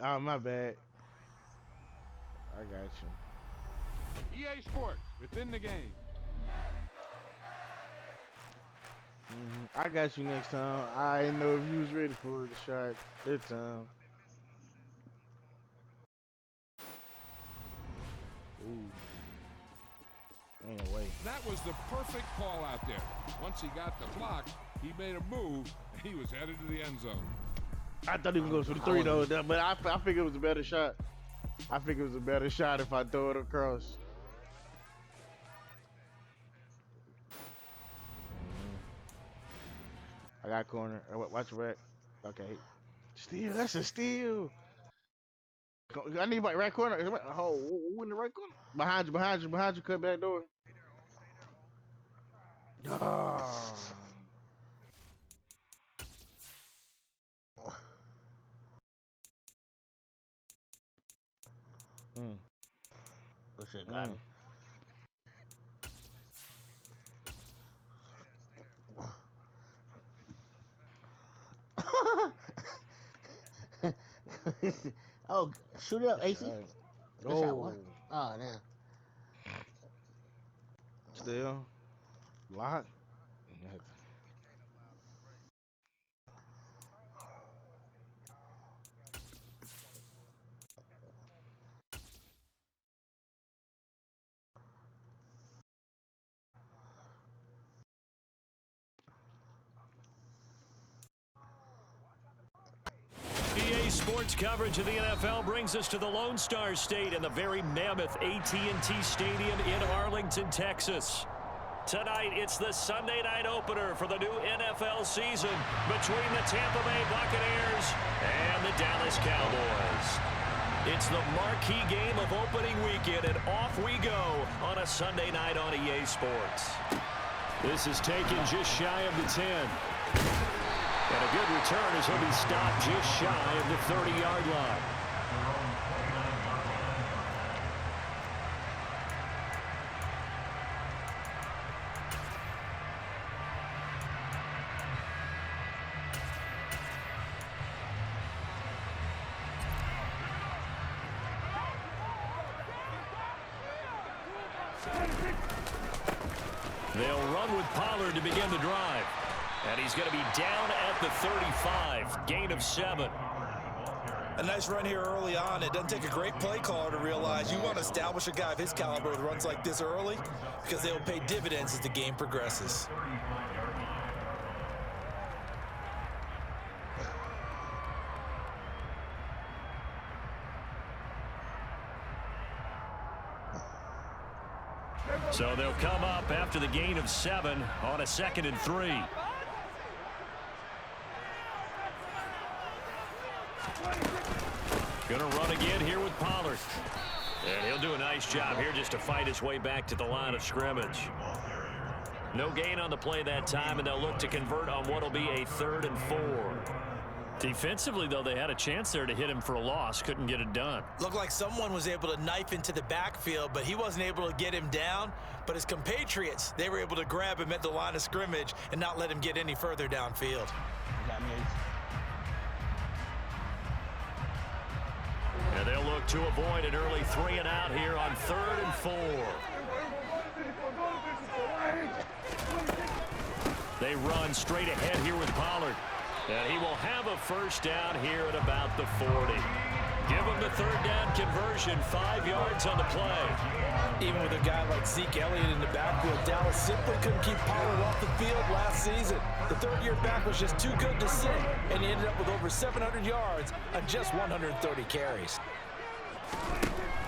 Oh, my bad. I got you. EA Sports, within the game. I got you next time. I didn't know if you was ready for the shot this time. Ooh. Ain't no way. That was the perfect call out there. Once he got the block, he made a move, and he was headed to the end zone. I thought he was going for the three, though, but I figured it was a better shot. I think it was a better shot if I throw it across. I got corner. Watch your back. Okay. Steal. That's a steal. I need my right corner. Oh, who in the right corner? Behind you, behind you, behind you. Cut back door. Oh. Good shit, got him. Oh, shoot it up, AC. Good shot, one. Oh. Oh, damn. Still. Lock. EA Sports coverage of the NFL brings us to the Lone Star State and the very mammoth AT&T Stadium in Arlington, Texas. Tonight, it's the Sunday night opener for the new NFL season between the Tampa Bay Buccaneers and the Dallas Cowboys. It's the marquee game of opening weekend, and off we go on a Sunday night on EA Sports. This is taken just shy of the 10. And a good return as he'll be stopped just shy of the 30-yard line. They'll run with Pollard to begin the drive. And he's going to be down at the 35, gain of 7. A nice run here early on. It doesn't take a great play caller to realize you want to establish a guy of his caliber with runs like this early because they will pay dividends as the game progresses. So they'll come up after the gain of 7 on a 2nd and 3. Gonna run again here with Pollard. And he'll do a nice job here just to fight his way back to the line of scrimmage. No gain on the play that time, and they'll look to convert on what'll be a 3rd and 4. Defensively, though, they had a chance there to hit him for a loss. Couldn't get it done. Looked like someone was able to knife into the backfield, but he wasn't able to get him down. But his compatriots, they were able to grab him at the line of scrimmage and not let him get any further downfield. And they'll look to avoid an early 3 and out here on 3rd and 4. They run straight ahead here with Pollard. And he will have a first down here at about the 40. Give him the 3rd down conversion, 5 yards on the play. Even with a guy like Zeke Elliott in the backfield, Dallas simply couldn't keep Pollard off the field last season. The third-year back was just too good to sit, and he ended up with over 700 yards on just 130 carries.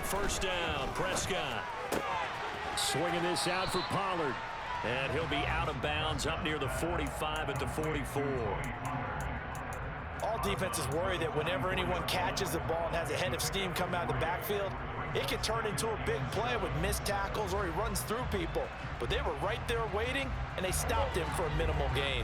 First down, Prescott. Swinging this out for Pollard. And he'll be out of bounds up near the 45 at the 44. All defenses worry that whenever anyone catches the ball and has a head of steam come out of the backfield, it can turn into a big play with missed tackles or he runs through people. But they were right there waiting, and they stopped him for a minimal gain.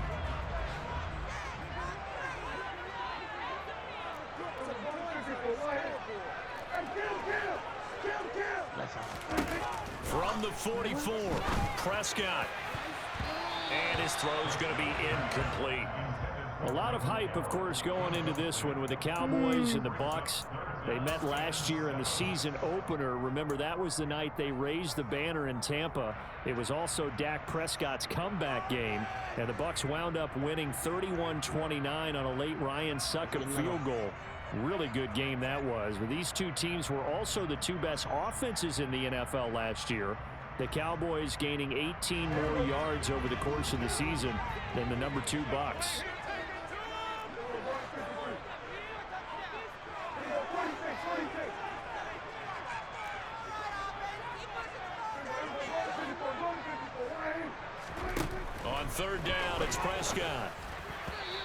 From the 44, Prescott. And his throw's going to be incomplete. A lot of hype, of course, going into this one with the Cowboys and the Bucs. They met last year in the season opener. Remember, that was the night they raised the banner in Tampa. It was also Dak Prescott's comeback game, and the Bucs wound up winning 31-29 on a late Ryan Succop field goal. Really good game that was. But these two teams were also the two best offenses in the NFL last year. The Cowboys gaining 18 more yards over the course of the season than the number 2 Bucs. On third down, it's Prescott.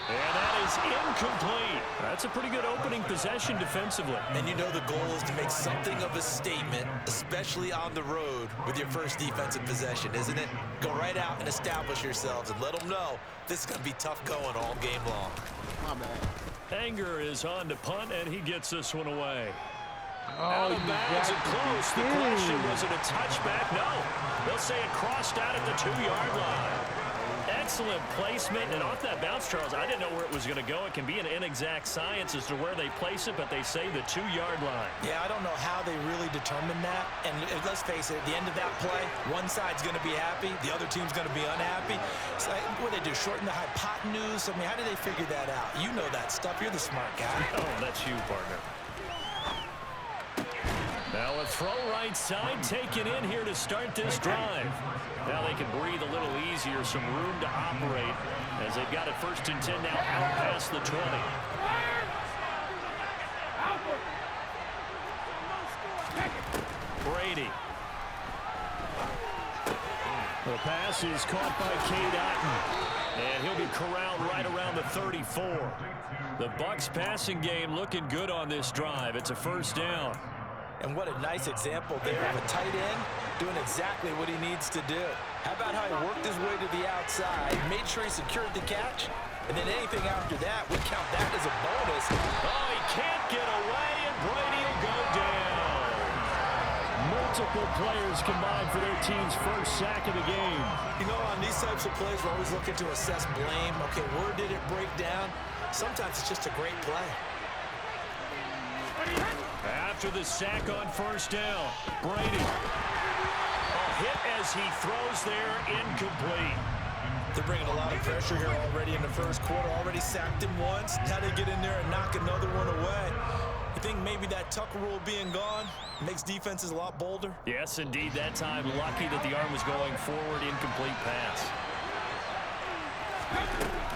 And that is incomplete. That's a pretty good opening possession defensively. And you know the goal is to make something of a statement, especially on the road with your first defensive possession, isn't it? Go right out and establish yourselves and let them know this is going to be tough going all game long. My bad. Anger is on to punt, and he gets this one away. Oh, Out of bounds and close. The question, was it a touchback? No. They'll say it crossed out at the 2-yard line. Excellent placement, and off that bounce, Charles, I didn't know where it was going to go. It can be an inexact science as to where they place it, but they say the 2-yard line. Yeah, I don't know how they really determined that. And let's face it, at the end of that play, one side's going to be happy, the other team's going to be unhappy. It's like, what do they do, shorten the hypotenuse? I mean, how do they figure that out? You know that stuff. You're the smart guy. Oh, that's you, partner. Now a throw right side taken in here to start this drive. Now they can breathe a little easier, some room to operate as they've got it 1st and 10 now out past the 20. Brady. The pass is caught by Cade Otton, and he'll be corralled right around the 34. The Bucs passing game looking good on this drive. It's a 1st down. And what a nice example there of a tight end doing exactly what he needs to do. How about how he worked his way to the outside, made sure he secured the catch, and then anything after that, we count that as a bonus. Oh, he can't get away, and Brady will go down. Multiple players combined for their team's 1st sack of the game. You know, on these types of plays, we're always looking to assess blame. Okay, where did it break down? Sometimes it's just a great play. After the sack on 1st down, Brady. A hit as he throws there, incomplete. They're bringing a lot of pressure here already in the 1st quarter. Already sacked him once. How they get in there and knock another one away? You think maybe that Tucker rule being gone makes defenses a lot bolder? Yes, indeed. That time, lucky that the arm was going forward, incomplete pass.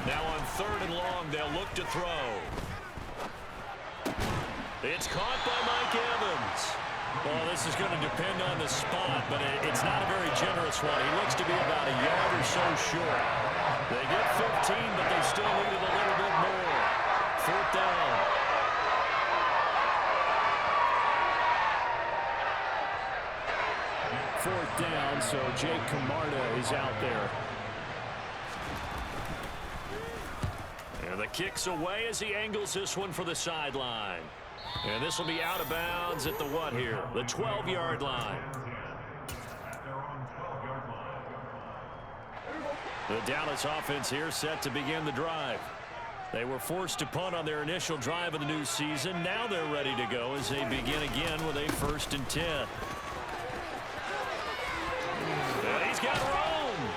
Now on 3rd and long, they'll look to throw. It's caught by Mike Evans. Well, this is going to depend on the spot, but it's not a very generous one. He looks to be about a yard or so short. They get 15, but they still need it a little bit more. 4th down. Fourth down, so Jake Camarda is out there. And the kick's away as he angles this one for the sideline. And this will be out of bounds at the what here? The 12-yard line. The Dallas offense here set to begin the drive. They were forced to punt on their initial drive of the new season. Now they're ready to go as they begin again with a 1st and 10. And he's got room.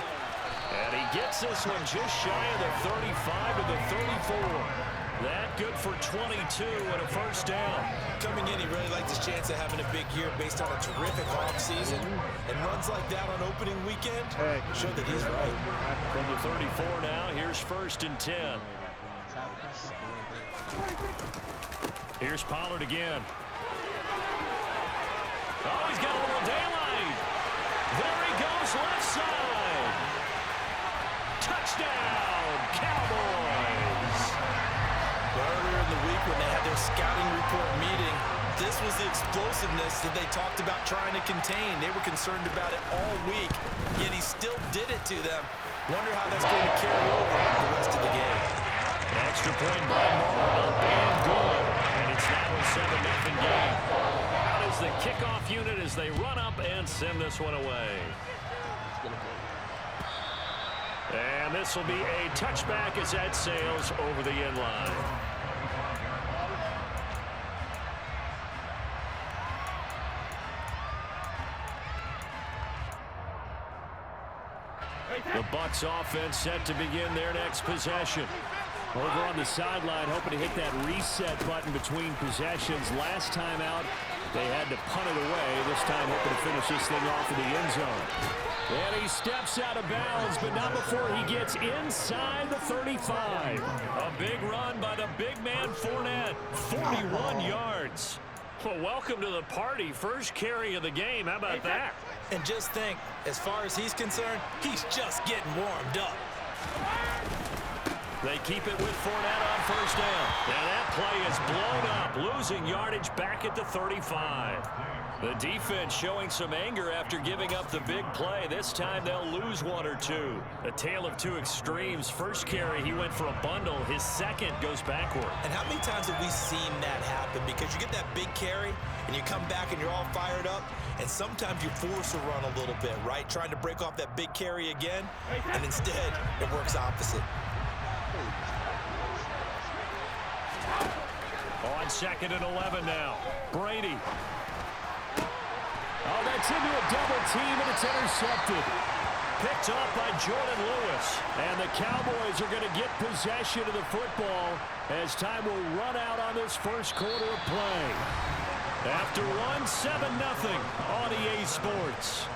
And he gets this one just shy of the 35 to the 34. That good for 22 and a 1st down. Coming in, he really liked his chance of having a big year based on a terrific offseason. And runs like that on opening weekend show that he's right. From the 34 now, here's 1st and 10. Here's Pollard again. Oh, he's got a little daylight. There he goes, left side. Touchdown, Cowboys. Earlier in the week when they had their scouting report meeting, this was the explosiveness that they talked about trying to contain. They were concerned about it all week, yet he still did it to them. Wonder how that's going to carry over the rest of the game. Extra point by Moore, up and good. And it's now a 7-0 game. Out is the kickoff unit as they run up and send this one away. And this will be a touchback as that sails over the end line. The Bucs offense set to begin their next possession. Over on the sideline, hoping to hit that reset button between possessions. Last time out, they had to punt it away. This time, hoping to finish this thing off in the end zone. And he steps out of bounds, but not before he gets inside the 35. A big run by the big man Fournette. 41 yards. Well, welcome to the party. First carry of the game. How about that? And just think, as far as he's concerned, he's just getting warmed up. They keep it with Fournette on first down. Now that play is blown up, losing yardage back at the 35. The defense showing some anger after giving up the big play. This time they'll lose one or two. A tale of two extremes. First carry, he went for a bundle. His second goes backward. And how many times have we seen that happen? Because you get that big carry, and you come back and you're all fired up, and sometimes you force a run a little bit, right? Trying to break off that big carry again, and instead it works opposite. On 2nd and 11 now. Brady. Oh, that's into a double team, and it's intercepted. Picked off by Jordan Lewis. And the Cowboys are going to get possession of the football as time will run out on this first quarter of play. After one, 7-0 on EA Sports.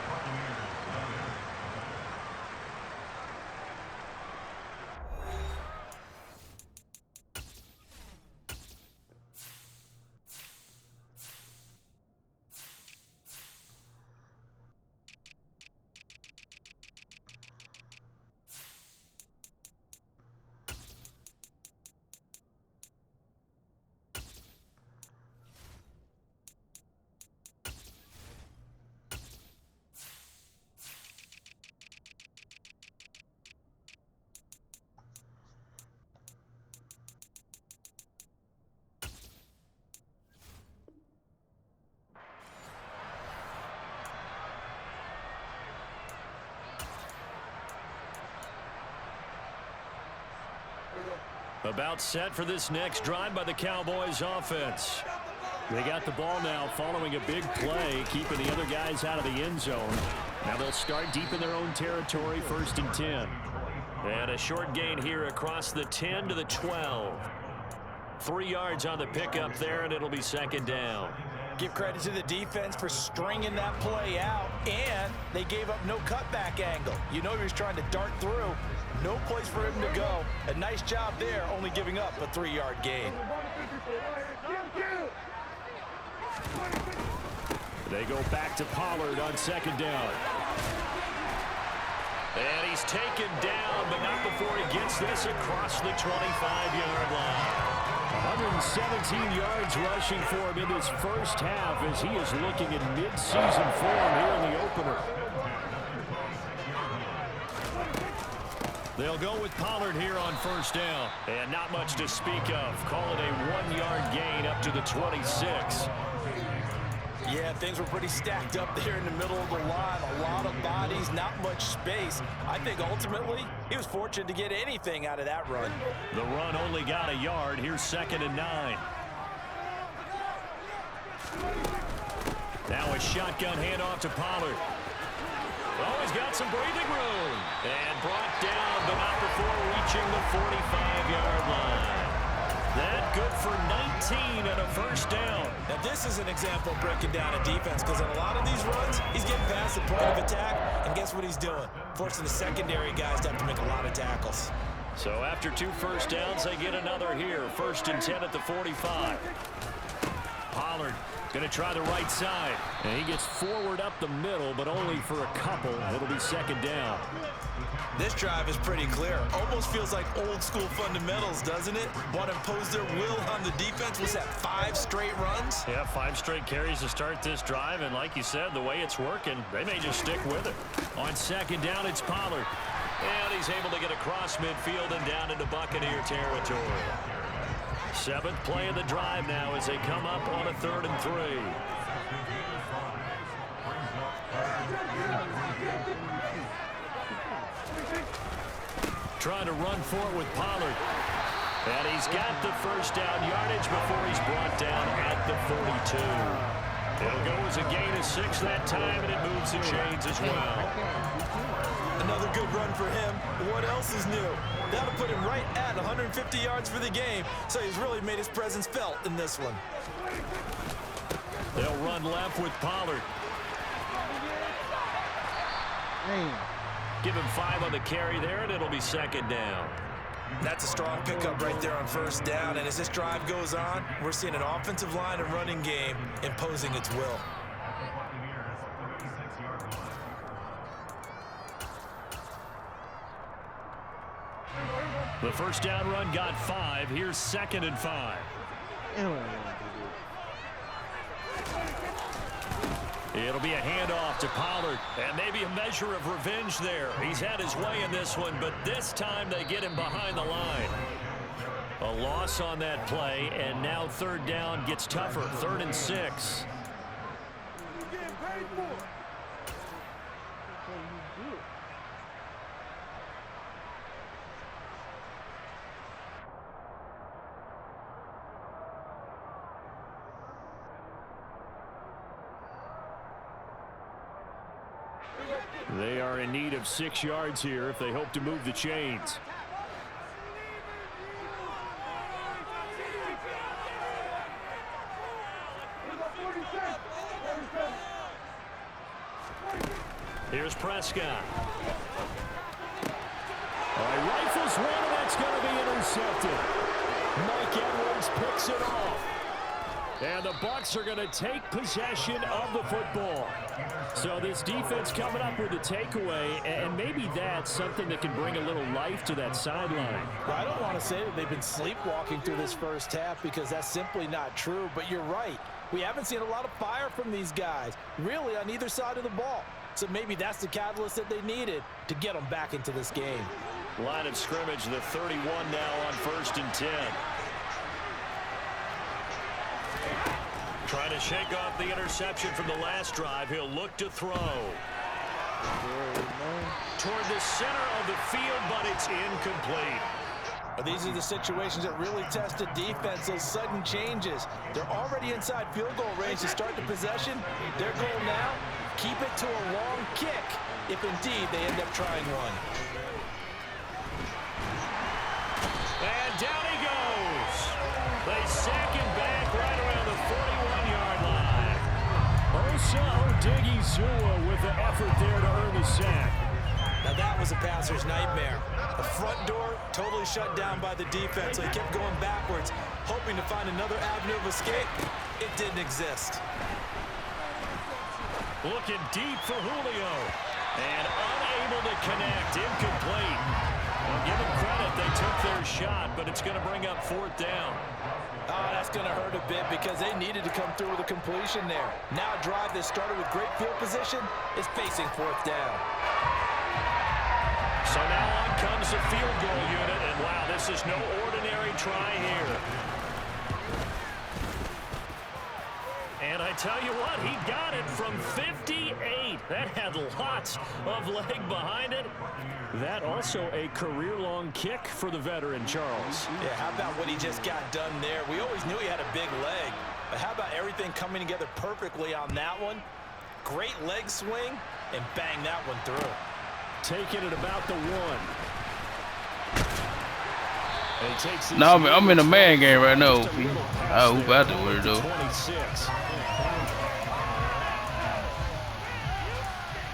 About set for this next drive by the Cowboys offense. They got the ball now following a big play, keeping the other guys out of the end zone. Now they'll start deep in their own territory, 1st and 10. And a short gain here across the 10 to the 12. 3 yards on the pickup there, and it'll be 2nd down. Give credit to the defense for stringing that play out, and they gave up no cutback angle. You know he was trying to dart through. No place for him to go. A nice job there, only giving up a 3-yard gain. They go back to Pollard on 2nd down. And he's taken down, but not before he gets this across the 25-yard line. 117 yards rushing for him in this first half as he is looking in mid-season form here in the opener. They'll go with Pollard here on 1st down. And not much to speak of. Call it a 1-yard gain up to the 26. Yeah, things were pretty stacked up there in the middle of the line. A lot of bodies, not much space. I think ultimately he was fortunate to get anything out of that run. The run only got a yard. Here's 2nd and 9. Now a shotgun handoff to Pollard. Oh, he's got some breathing room. And brought down, but not before reaching the 45-yard line. That good for 19 and a 1st down. Now this is an example of breaking down a defense, because in a lot of these runs, he's getting past the point of attack, and guess what he's doing? Forcing the secondary guys to have to make a lot of tackles. So after 2 first downs, they get another here. 1st and 10 at the 45. Pollard going to try the right side. And he gets forward up the middle, but only for a couple. It'll be 2nd down. This drive is pretty clear. Almost feels like old school fundamentals, doesn't it? Want to impose their will on the defense. Was that 5 straight runs? Yeah, 5 straight carries to start this drive. And like you said, the way it's working, they may just stick with it. On 2nd down, it's Pollard. And he's able to get across midfield and down into Buccaneer territory. 7th play of the drive now as they come up on a 3rd and 3. Trying to run for it with Pollard. And he's got the first down yardage before he's brought down at the 42. It'll go as a gain of 6 that time, and it moves the chains as well. Another good run for him. What else is new? That'll put him right at 150 yards for the game, so he's really made his presence felt in this one. They'll run left with Pollard. Give him 5 on the carry there, and it'll be second down. That's a strong pickup right there on first down, and as this drive goes on, we're seeing an offensive line and running game imposing its will. The first down run got 5. Here's 2nd and 5. It'll be a handoff to Pollard, and maybe a measure of revenge there. He's had his way in this one, but this time they get him behind the line. A loss on that play, and now 3rd down gets tougher. 3rd and 6. They are in need of 6 yards here if they hope to move the chains. Here's Prescott. Rifles one, and that's going to be intercepted. Mike Edwards picks it off. And the Bucs are going to take possession of the football. So this defense coming up with a takeaway, and maybe that's something that can bring a little life to that sideline. Well, I don't want to say that they've been sleepwalking through this first half because that's simply not true, but you're right. We haven't seen a lot of fire from these guys, really on either side of the ball. So maybe that's the catalyst that they needed to get them back into this game. Line of scrimmage, the 31 now on 1st and 10. Trying to shake off the interception from the last drive. He'll look to throw. Toward the center of the field, but it's incomplete. These are the situations that really test a defense, those sudden changes. They're already inside field goal range to start the possession. Their goal now, keep it to a long kick, if indeed they end up trying one. And down he goes. They sack him back right around the 41-yard line. Osa Odighizuwa with the effort there to earn the sack. Now that was a passer's nightmare. The front door totally shut down by the defense, so he kept going backwards, hoping to find another avenue of escape. It didn't exist. Looking deep for Julio. And unable to connect. Incomplete. Well, give them credit. They took their shot, but it's going to bring up 4th down. Oh, that's going to hurt a bit because they needed to come through with a completion there. Now a drive that started with great field position is facing 4th down. So now on comes the field goal unit, and wow, this is no ordinary try here. And I tell you what, he got it from 58. That had lots of leg behind it. That also a career-long kick for the veteran, Charles. Yeah, how about what he just got done there? We always knew he had a big leg, but how about everything coming together perfectly on that one? Great leg swing, and bang that one through. Taking it about the 1. No, I'm in a man game right now. I hoop out the way though. 26.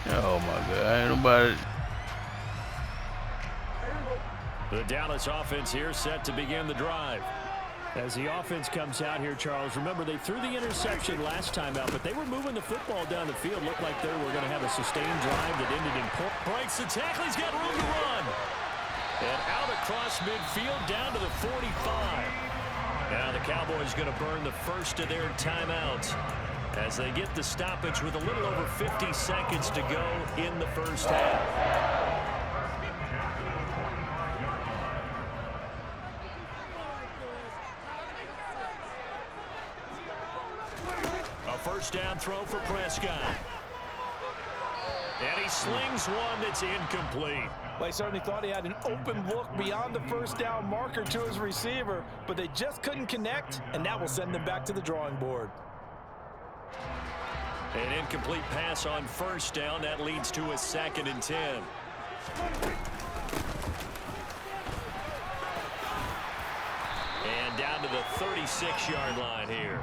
Oh my God, ain't nobody. The Dallas offense here set to begin the drive. As the offense comes out here, Charles, remember they threw the interception last time out, but they were moving the football down the field. Looked like they were going to have a sustained drive that ended in point. Breaks the tackle. He's got room to run. And out across midfield down to the 45. Now the Cowboys going to burn the first of their timeouts as they get the stoppage with a little over 50 seconds to go in the first half. First down throw for Prescott. And he slings one that's incomplete. Well, he certainly thought he had an open look beyond the first down marker to his receiver, but they just couldn't connect, and that will send them back to the drawing board. An incomplete pass on first down. That leads to a 2nd and 10. And down to the 36-yard line here.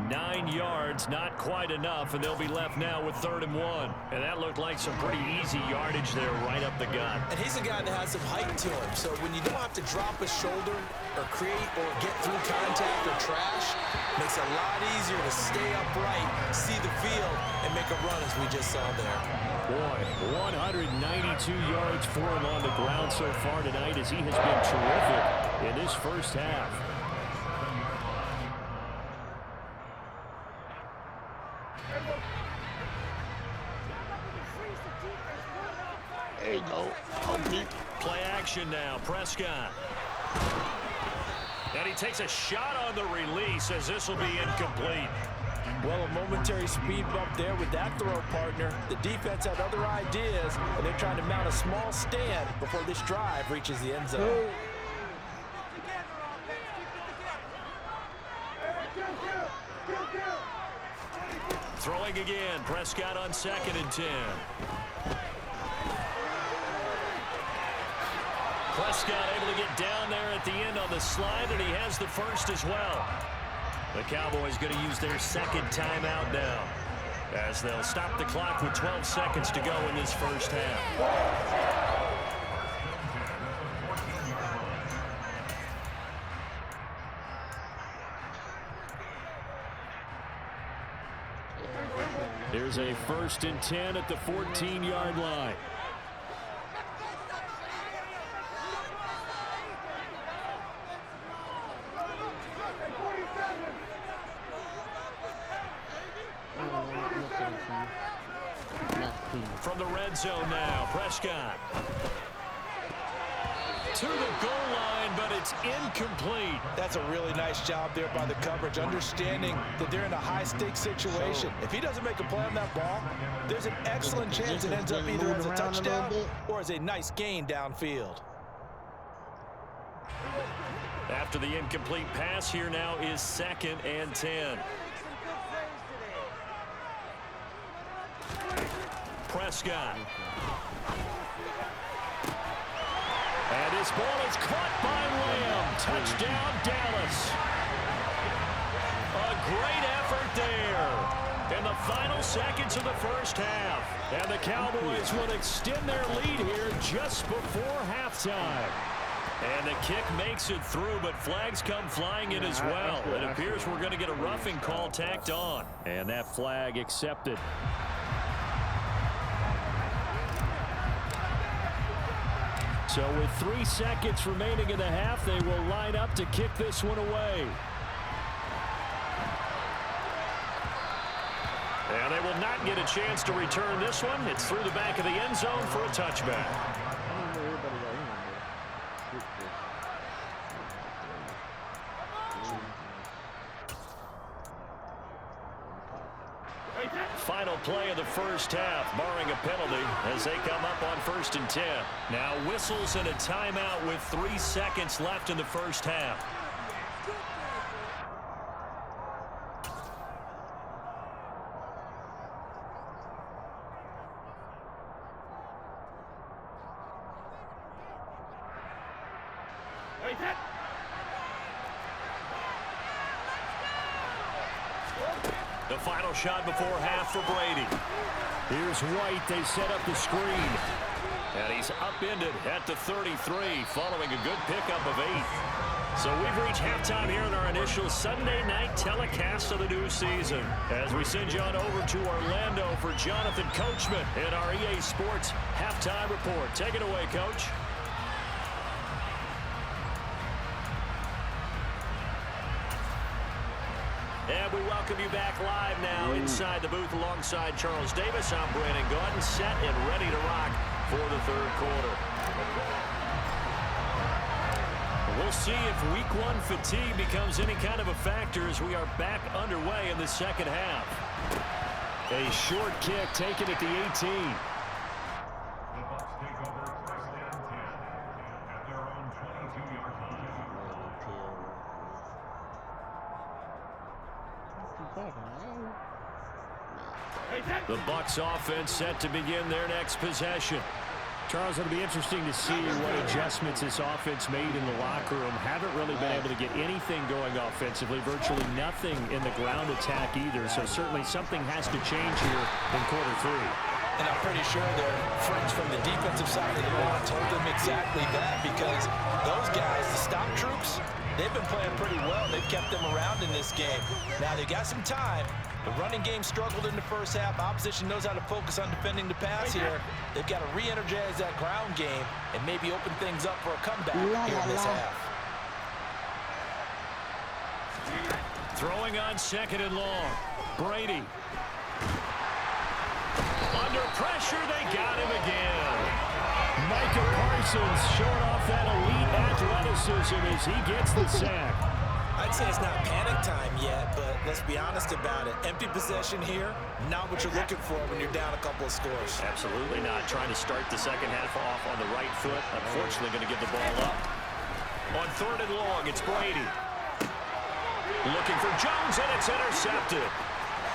9 yards, not quite enough, and they'll be left now with 3rd and 1. And that looked like some pretty easy yardage there right up the gut. And he's a guy that has some height to him, so when you don't have to drop a shoulder or create or get through contact or trash, it makes it a lot easier to stay upright, see the field, and make a run as we just saw there. Boy, 192 yards for him on the ground so far tonight as he has been terrific in this first half. There you go. Okay. Play action now. Prescott. And he takes a shot on the release as this will be incomplete. Well, a momentary speed bump there with that throw, partner. The defense had other ideas, and they're trying to mount a small stand before this drive reaches the end zone. Throwing again. Prescott on 2nd and 10. Prescott able to get down there at the end on the slide, and he has the first as well. The Cowboys going to use their 2nd timeout now, as they'll stop the clock with 12 seconds to go in this first half. Here's a 1st and 10 at the 14-yard line. From the red zone now, Prescott. To the goal line, but it's incomplete. That's a really nice job there by the coverage, understanding that they're in a high-stakes situation. If he doesn't make a play on that ball, there's an excellent chance it ends up either as a touchdown or as a nice gain downfield. After the incomplete pass, here now is 2nd and 10. Prescott. And his ball is caught by Lamb. Touchdown, Dallas. A great effort there in the final seconds of the first half. And the Cowboys will extend their lead here just before halftime. And the kick makes it through, but flags come flying in as well. It appears we're going to get a roughing call tacked on. And that flag accepted. So with 3 seconds remaining in the half, they will line up to kick this one away. And they will not get a chance to return this one. It's through the back of the end zone for a touchback. Final play of the first half, barring a penalty, as they come up on 1st and 10. Now whistles and a timeout with 3 seconds left in the first half. The final shot before half for Brady. Here's White. They set up the screen. And he's upended at the 33 following a good pickup of 8. So we've reached halftime here in our initial Sunday night telecast of the new season. As we send you on over to Orlando for Jonathan Coachman in our EA Sports halftime report. Take it away, Coach. And we welcome you back live now inside the booth alongside Charles Davis. I'm Brandon Gaudin, set and ready to rock for the third quarter. We'll see if week 1 fatigue becomes any kind of a factor as we are back underway in the second half. A short kick taken at the 18. The Bucs offense set to begin their next possession. Charles, it'll be interesting to see what adjustments this offense made in the locker room. Haven't really been able to get anything going offensively, virtually nothing in the ground attack either. So certainly something has to change here in quarter 3. And I'm pretty sure their friends from the defensive side of the ball told them exactly that, because those guys, the stop troops, they've been playing pretty well. They've kept them around in this game. Now they got some time. The running game struggled in the first half. Opposition knows how to focus on defending the pass here. They've got to re-energize that ground game and maybe open things up for a comeback here in this half. Throwing on 2nd and long. Brady. Under pressure, they got him again. Micah Parsons showing off that elite athleticism as he gets the sack. I'd say it's not panic time yet, but let's be honest about it. Empty possession here, not what you're looking for when you're down a couple of scores. Absolutely not. Trying to start the second half off on the right foot. Unfortunately, going to give the ball up. On 3rd and long, it's Brady. Looking for Jones, and it's intercepted.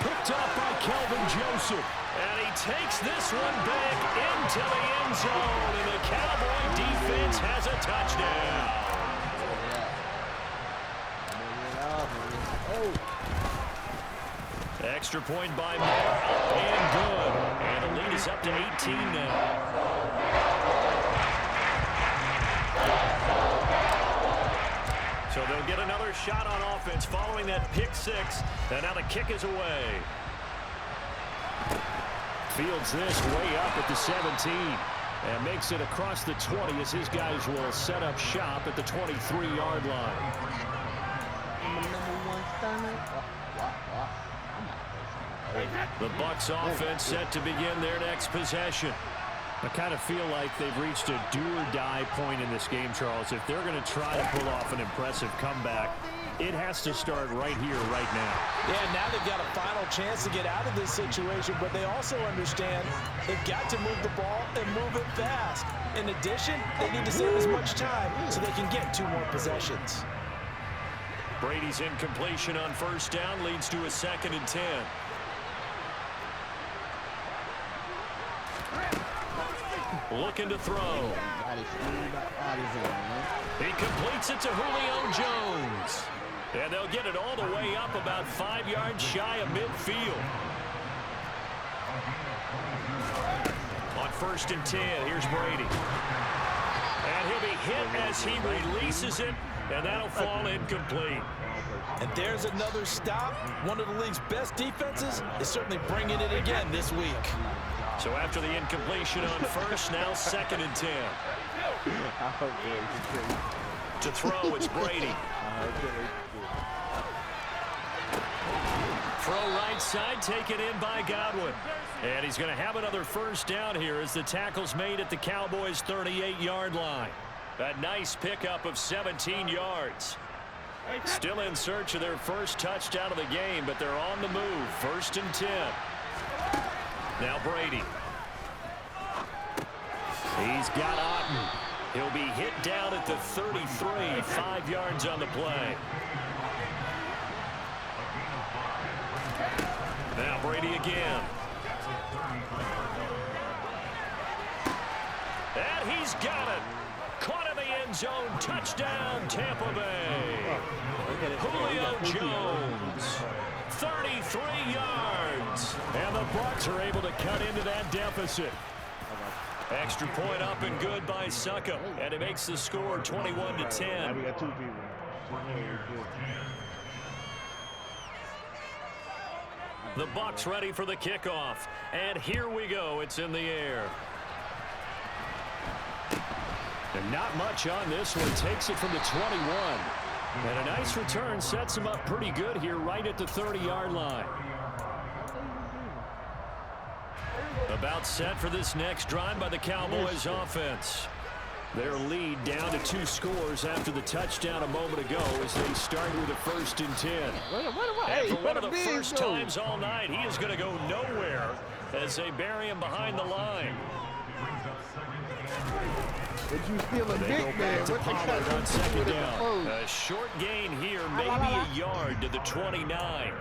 Picked up by Kelvin Joseph. And he takes this one back into the end zone, and the Cowboy defense has a touchdown. Extra point by Moore, up and good. And the lead is up to 18 now. So they'll get another shot on offense following that pick 6. And now the kick is away. Fields this way up at the 17. And makes it across the 20 as his guys will set up shop at the 23-yard line. The Bucs offense set to begin their next possession. I kind of feel like they've reached a do-or-die point in this game, Charles. If they're going to try to pull off an impressive comeback, it has to start right here, right now. Yeah, now they've got a final chance to get out of this situation, but they also understand they've got to move the ball and move it fast. In addition, they need to save as much time so they can get 2 more possessions. Brady's incompletion on 1st down leads to a 2nd and 10. Looking to throw. He completes it to Julio Jones. And they'll get it all the way up about 5 yards shy of midfield. On 1st and 10, here's Brady. And he'll be hit as he releases it, and that'll fall incomplete. And there's another stop. One of the league's best defenses is certainly bringing it again this week. So after the incompletion on 1st, now 2nd and 10. To throw, it's Brady. Throw right side, taken in by Godwin. And he's going to have another 1st down here as the tackle's made at the Cowboys' 38-yard line. A nice pickup of 17 yards. Still in search of their first touchdown of the game, but they're on the move. 1st and 10. Now Brady. He's got Otten. He'll be hit down at the 33, 5 yards on the play. Now Brady again. And he's got it. Caught in the end zone. Touchdown, Tampa Bay. Julio Jones. 33 yards. And the Bucs are able to cut into that deficit. Extra point up and good by Suckup. And it makes the score 21-10. We got 2 people. The Bucs ready for the kickoff. And here we go. It's in the air. And not much on this one. Takes it from the 21. And a nice return sets him up pretty good here right at the 30-yard line. About set for this next drive by the Cowboys offense. Their lead down to 2 scores after the touchdown a moment ago as they start with a 1st and 10. And for one of the first times all night, he is going to go nowhere as they bury him behind the line. But you still a big man. What Pollard on 2nd down. A short gain here, maybe a yard to the 29.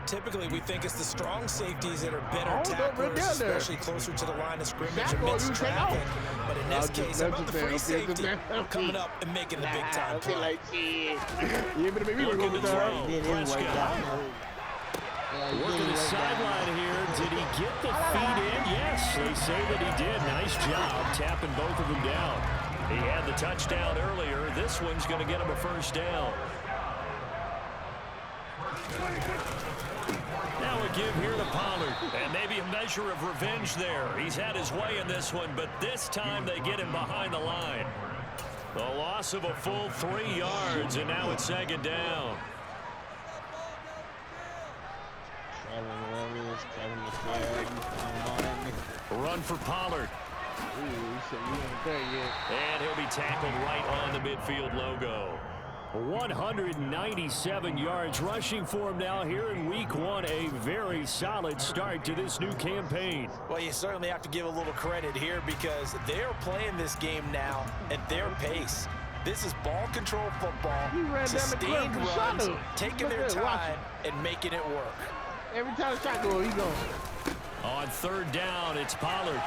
typically we think it's the strong safeties that are better tacklers, especially closer to the line of scrimmage amidst traffic. But in this case, how about the free safety coming up and making the big-time play? Working the sideline here. Did he get the feet in? Yes, they say that he did. Nice job tapping both of them down. He had the touchdown earlier. This one's going to get him a first down. Now a give here to Pollard. And maybe a measure of revenge there. He's had his way in this one, but this time they get him behind the line. The loss of a full 3 yards, and now it's second down. Run for Pollard. And he'll be tackled right on the midfield logo. 197 yards rushing for him now here in week 1. A very solid start to this new campaign. Well, you certainly have to give a little credit here because they're playing this game now at their pace. This is ball control football, sustained runs, taking their time and making it work. Every time the shot goes, he goes. On third down, it's Pollard.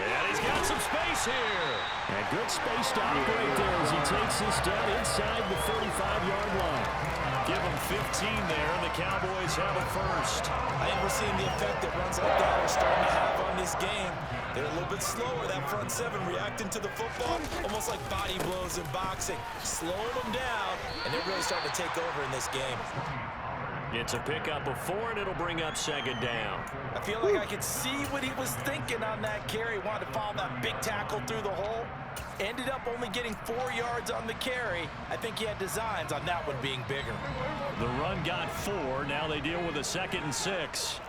And he's got some space here. And good space to operate there as he takes this down inside the 35-yard line. Give him 15 there, and the Cowboys have it first. I think we're seeing the effect that runs like that are starting to have on this game. They're a little bit slower, that front seven reacting to the football, almost like body blows in boxing, slowing them down, and they're really starting to take over in this game. It's a pickup of 4, and it'll bring up second down. I feel like I could see what he was thinking on that carry. Wanted to follow that big tackle through the hole. Ended up only getting 4 yards on the carry. I think he had designs on that one being bigger. The run got 4. Now they deal with a 2nd and 6.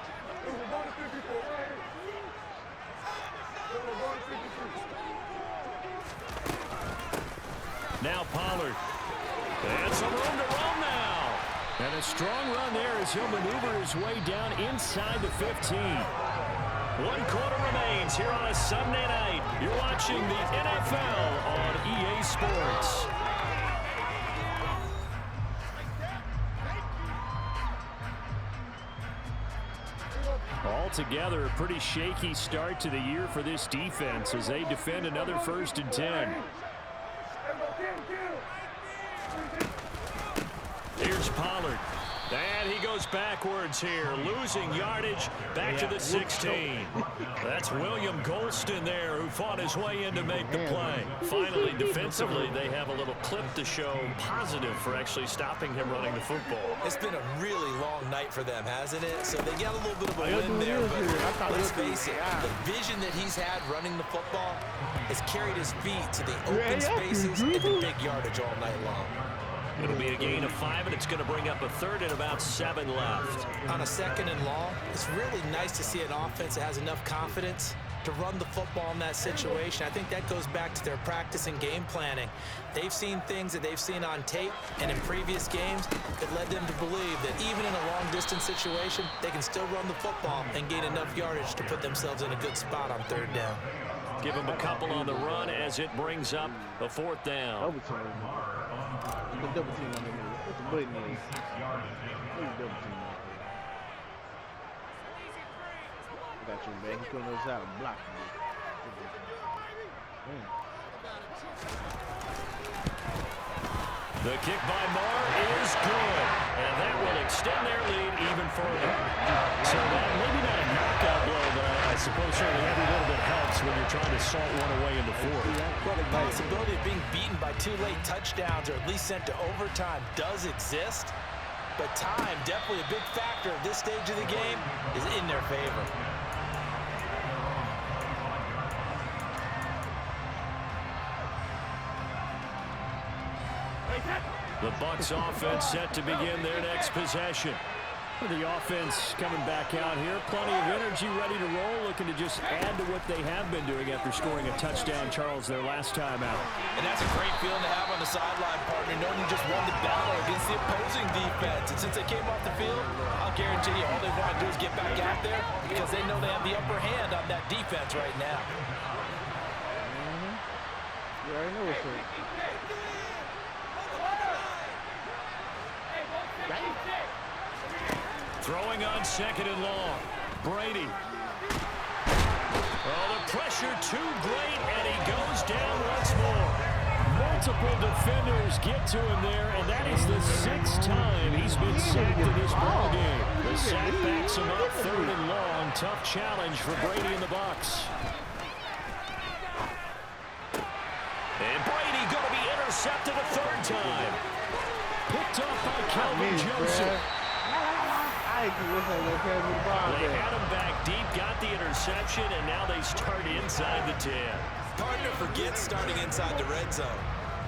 Now Pollard. And some room to run now. And a strong run there as he'll maneuver his way down inside the 15. 1 quarter remains here on a Sunday night. You're watching the NFL on EA Sports. Altogether, a pretty shaky start to the year for this defense as they defend another 1st and 10. Here's Pollard. And he goes backwards here, losing yardage back to the 16. That's William Golston there who fought his way in to make the play. Finally, defensively, they have a little clip to show positive for actually stopping him running the football. It's been a really long night for them, hasn't it? So they got a little bit of a win there, but let's face it, the vision that he's had running the football has carried his feet to the open spaces and the big yardage all night long. It'll be a gain of 5, and it's going to bring up a 3rd and about 7 left. On a 2nd and long, it's really nice to see an offense that has enough confidence to run the football in that situation. I think that goes back to their practice and game planning. They've seen things that they've seen on tape and in previous games that led them to believe that even in a long-distance situation, they can still run the football and gain enough yardage to put themselves in a good spot on 3rd down. Give them a couple on the run as it brings up a 4th down. Double team on the middle. What's the button is? Double team. I got you, man. He couldn't know how to block me. The kick by Marr is good, and that will extend their lead even further. So that maybe not a knockout blow, but I suppose certainly every little bit helps when you're trying to salt one away into 4. Well, the possibility of being beaten by 2 late touchdowns or at least sent to overtime does exist, but time, definitely a big factor at this stage of the game, is in their favor. The Bucs offense set to begin their next possession. The offense coming back out here. Plenty of energy, ready to roll, looking to just add to what they have been doing after scoring a touchdown, Charles, their last time out. And that's a great feeling to have on the sideline, partner, knowing you just won the battle against the opposing defense. And since they came off the field, I'll guarantee you all they want to do is get back out there because they know they have the upper hand on that defense right now. You already know what's up. Throwing on 2nd and long. Brady. Oh, the pressure too great, and he goes down once more. Multiple defenders get to him there, and that is the 6th time he's been sacked in this ball game. The sack backs him up 3rd and long. Tough challenge for Brady and the Bucs. And Brady going to be intercepted a 3rd time. Picked off by Calvin Joseph. I They had him back deep, got the interception, and now they start inside the 10. Partner forgets starting inside the red zone.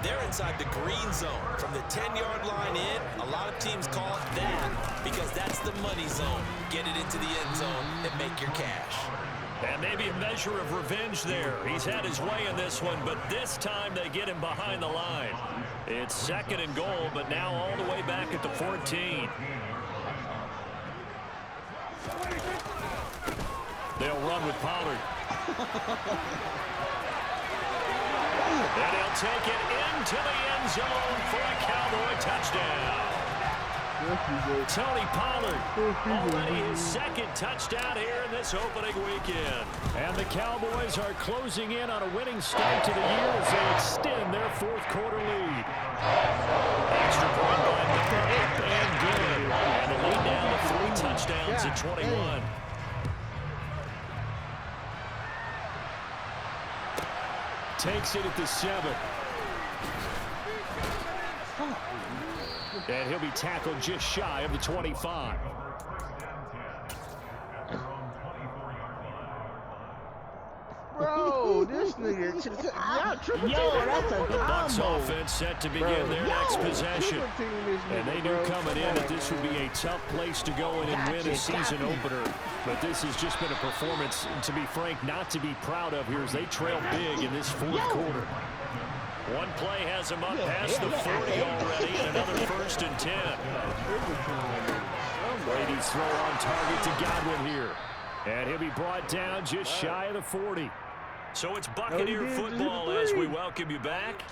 They're inside the green zone. From the 10-yard line in, a lot of teams call it that because that's the money zone. Get it into the end zone and make your cash. And maybe a measure of revenge there. He's had his way in this one, but this time they get him behind the line. It's 2nd and goal, but now all the way back at the 14. They'll run with Pollard. And he'll take it into the end zone for a Cowboy touchdown. Tony Pollard, already his 2nd touchdown here in this opening weekend. And the Cowboys are closing in on a winning start to the year as they extend their 4th quarter lead. Extra point by up and good. And the lead down to 3 touchdowns at 21. Takes it at the 7. And he'll be tackled just shy of the 25. Bro, this nigga. Y'all triple team. That's a Bucs combo. offense set to begin their next possession. And they knew coming in that this would be a tough place to go in and win a season opener. But this has just been a performance, to be frank, not to be proud of here as they trail big in this 4th quarter. One play has him up past the 40 already, and another 1st and 10. Brady's throw on target to Godwin here. And he'll be brought down just shy of the 40. So it's Buccaneer football as we welcome you back.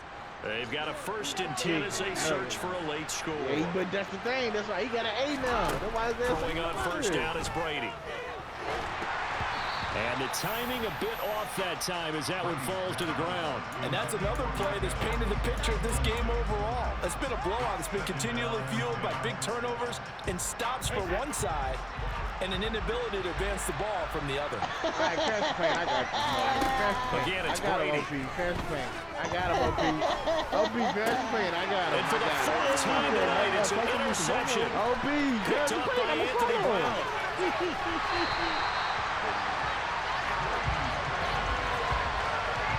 They've got a 1st and 10 as they search for a late score. Yeah, but that's the thing. That's why he got an A now. Throwing on 1st down is Brady. And the timing a bit off that time as that one falls to the ground. And that's another play that's painted the picture of this game overall. It's been a blowout. It's been continually fueled by big turnovers and stops for one side and an inability to advance the ball from the other. All right, Crash Pain, I got this. Again, it's I got Brady. him, OP. Crash Pain. I got him, OP. OP, Crash Pain. I got him. And for the 4th time tonight, it's an interception. OP, Picked Crash up Pain. by Anthony Brown.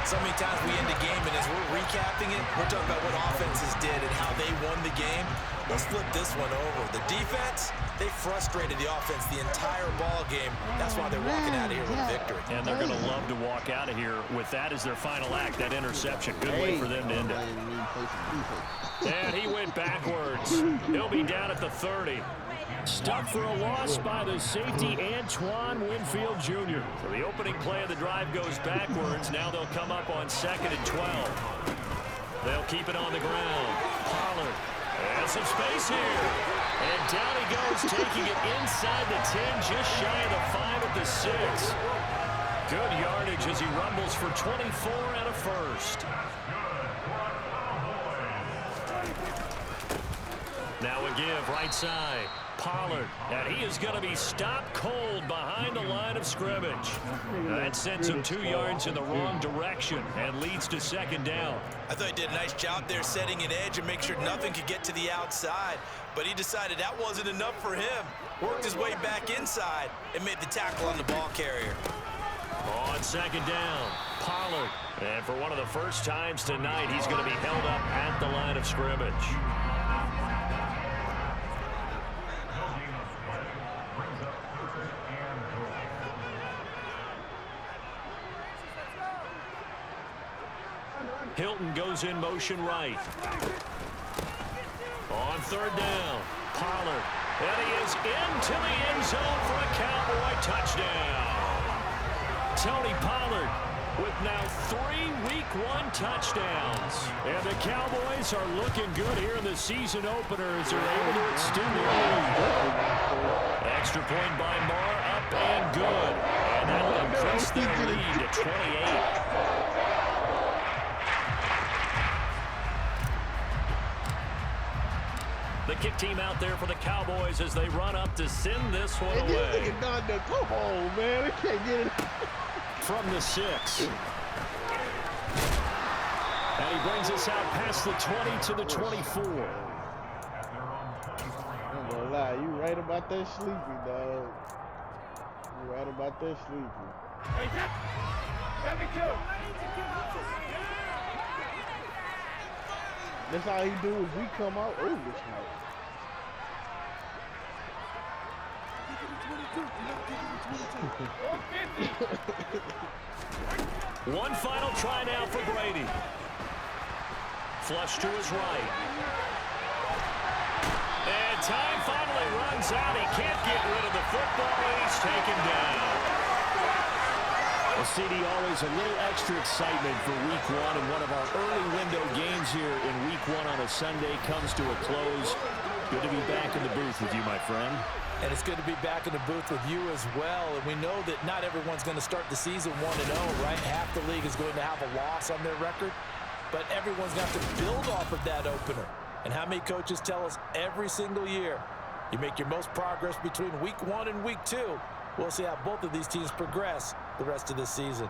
So many times we end a game, and as we're recapping it, we're talking about what offenses did and how they won the game. Let's flip this one over. The defense, they frustrated the offense the entire ball game. That's why they're walking out of here with a victory. And they're going to love to walk out of here with that as their final act, that interception. Good way for them to end it. And he went backwards. He'll be down at the 30. Stuck for a loss by the safety, Antoine Winfield Jr. So the opening play of the drive goes backwards. Now they'll come up on 2nd and 12. They'll keep it on the ground. Pollard has some space here. And down he goes, taking it inside the 10, just shy of the 5 at the 6. Good yardage as he rumbles for 24 and a 1st. Now a give right side. Pollard, and he is going to be stopped cold behind the line of scrimmage. That sends him 2 yards in the wrong direction and leads to 2nd down. I thought he did a nice job there setting an edge and make sure nothing could get to the outside, but he decided that wasn't enough for him. Worked his way back inside and made the tackle on the ball carrier. On 2nd down, Pollard. And for one of the first times tonight, he's going to be held up at the line of scrimmage. Hilton goes in motion right. On 3rd down, Pollard. And he is into the end zone for a Cowboy touchdown. Tony Pollard with now 3 Week 1 touchdowns. And the Cowboys are looking good here in the season opener as they're able to extend their lead. Extra point by Marr, up and good. And that'll increase their lead to 28. The kick team out there for the Cowboys as they run up to send this one away. Come on, man. They can't get it. From the 6. And he brings us out past the 20 to the 24. I ain't gonna lie. You right about that sleepy, dog. You right about that sleepy. That's all he do is we come out. Oh, this night. One final try now for Brady. Flush to his right. And time finally runs out. He can't get rid of the football. He's taken down. Well, CD, always a little extra excitement for Week 1, and one of our early window games here in Week 1 on a Sunday comes to a close. Good to be back in the booth with you, my friend. And it's good to be back in the booth with you as well. And we know that not everyone's going to start the season 1-0, right? Half the league is going to have a loss on their record. But everyone's got to build off of that opener. And how many coaches tell us every single year, you make your most progress between Week 1 and Week 2. We'll see how both of these teams progress the rest of this season.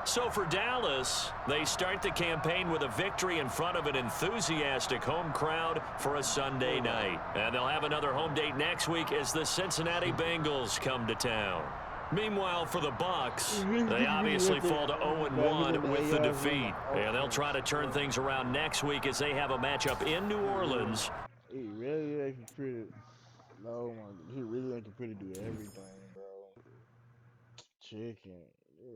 So for Dallas, they start the campaign with a victory in front of an enthusiastic home crowd for a Sunday night. And they'll have another home date next week as the Cincinnati Bengals come to town. Meanwhile, for the Bucs, they obviously fall to 0-1 with the defeat. And they'll try to turn things around next week as they have a matchup in New Orleans. He really ain't pretty. No, he really ain't pretty do everything, bro. Chicken.